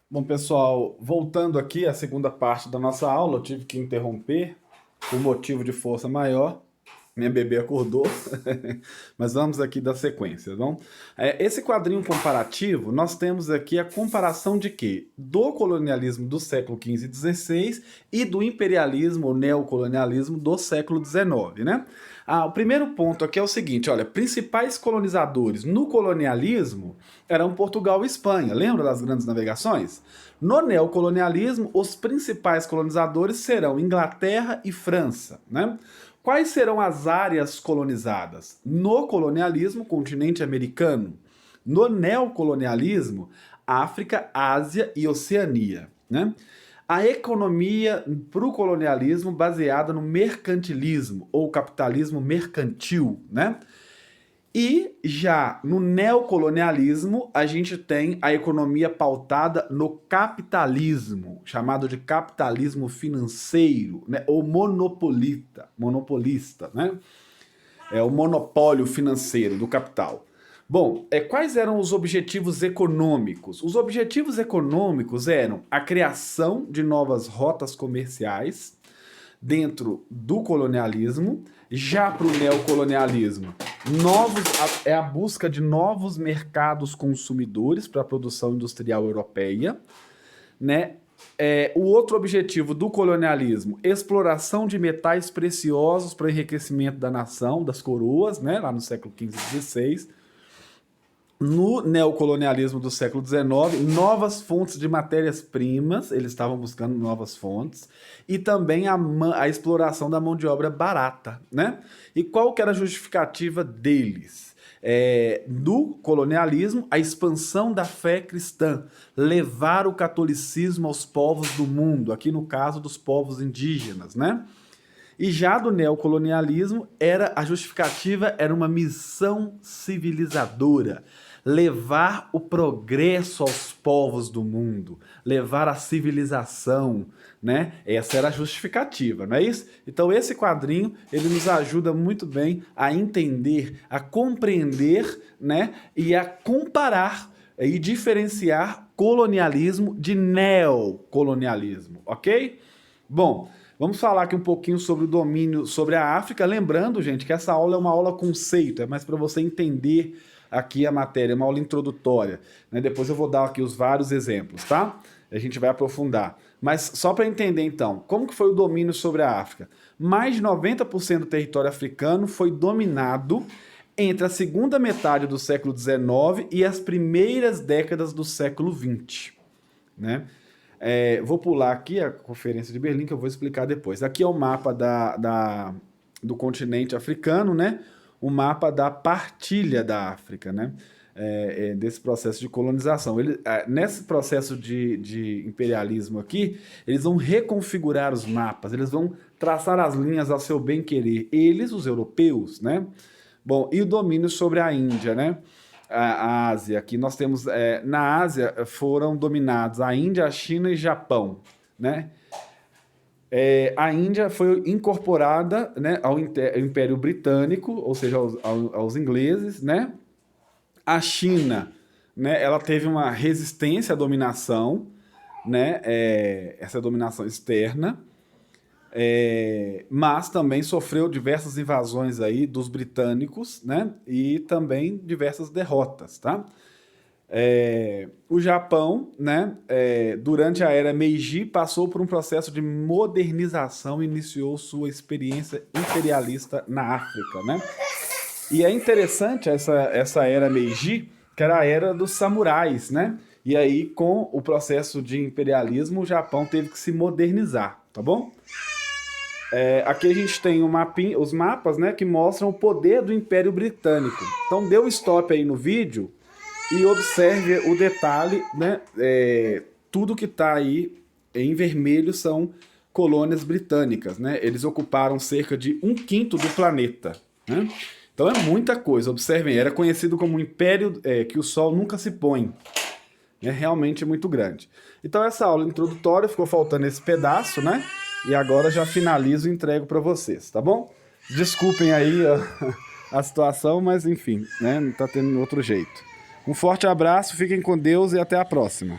Bom, pessoal, voltando aqui à segunda parte da nossa aula, eu tive que interromper por motivo de força maior. Minha bebê acordou, mas vamos aqui dar sequência, não? Esse quadrinho comparativo, nós temos aqui a comparação de quê? Do colonialismo do século XV e XVI e do imperialismo ou neocolonialismo do século XIX, né? O primeiro ponto aqui é o seguinte, olha, principais colonizadores no colonialismo eram Portugal e Espanha, lembra das grandes navegações? No neocolonialismo, os principais colonizadores serão Inglaterra e França, né? Quais serão as áreas colonizadas? No colonialismo, continente americano. No neocolonialismo, África, Ásia e Oceania, né? A economia para o colonialismo baseada no mercantilismo ou capitalismo mercantil, né? E já no neocolonialismo, a gente tem a economia pautada no capitalismo, chamado de capitalismo financeiro, né? Ou monopolista, né? É o monopólio financeiro do capital. Bom, quais eram os objetivos econômicos? Os objetivos econômicos eram a criação de novas rotas comerciais dentro do colonialismo, já para o neocolonialismo, é a busca de novos mercados consumidores para a produção industrial europeia, né? O outro objetivo do colonialismo, exploração de metais preciosos para enriquecimento da nação, das coroas, né? Lá no século XV e XVI. No neocolonialismo do século XIX, novas fontes de matérias-primas, eles estavam buscando novas fontes, e também a exploração da mão de obra barata, né? E qual que era a justificativa deles? Do colonialismo, a expansão da fé cristã, levar o catolicismo aos povos do mundo, aqui no caso dos povos indígenas, né? E já do neocolonialismo, a justificativa era uma missão civilizadora, levar o progresso aos povos do mundo, levar a civilização, né? Essa era a justificativa, não é isso? Então esse quadrinho, ele nos ajuda muito bem a entender, a compreender, né? E a comparar e diferenciar colonialismo de neocolonialismo, ok? Bom, vamos falar aqui um pouquinho sobre o domínio sobre a África. Lembrando, gente, que essa aula é uma aula conceito, é mais para você entender aqui a matéria, é uma aula introdutória, né? Depois eu vou dar aqui os vários exemplos, tá? A gente vai aprofundar. Mas só para entender então, como que foi o domínio sobre a África? Mais de 90% do território africano foi dominado entre a segunda metade do século XIX e as primeiras décadas do século XX, né? Vou pular aqui a Conferência de Berlim, que eu vou explicar depois. Aqui é o mapa do continente africano, né? O mapa da partilha da África, né? Desse processo de colonização. Nesse processo de imperialismo aqui, eles vão reconfigurar os mapas, eles vão traçar as linhas ao seu bem-querer. Eles, os europeus, né? Bom, e o domínio sobre a Índia, né? A Ásia. Aqui nós temos, na Ásia foram dominados a Índia, a China e Japão, né? A Índia foi incorporada, né, ao Império Britânico, ou seja, aos ingleses, né? A China, né, ela teve uma resistência à dominação, né? Essa dominação externa. Mas também sofreu diversas invasões aí dos britânicos, né? E também diversas derrotas, tá? O Japão, né? Durante a era Meiji, passou por um processo de modernização e iniciou sua experiência imperialista na África, né? E é interessante essa era Meiji, que era a era dos samurais, né? E aí, com o processo de imperialismo, o Japão teve que se modernizar, tá bom? Aqui a gente tem os mapas, né, que mostram o poder do Império Britânico. Então dê um stop aí no vídeo e observe o detalhe, né? Tudo que está aí em vermelho são colônias britânicas, né? Eles ocuparam cerca de 1/5 do planeta, né? Então é muita coisa. Observem, era conhecido como um império que o sol nunca se põe. É realmente muito grande. Então essa aula introdutória ficou faltando esse pedaço, né? E agora já finalizo e entrego para vocês, tá bom? Desculpem aí a situação, mas enfim, né? Não tá tendo outro jeito. Um forte abraço, fiquem com Deus e até a próxima.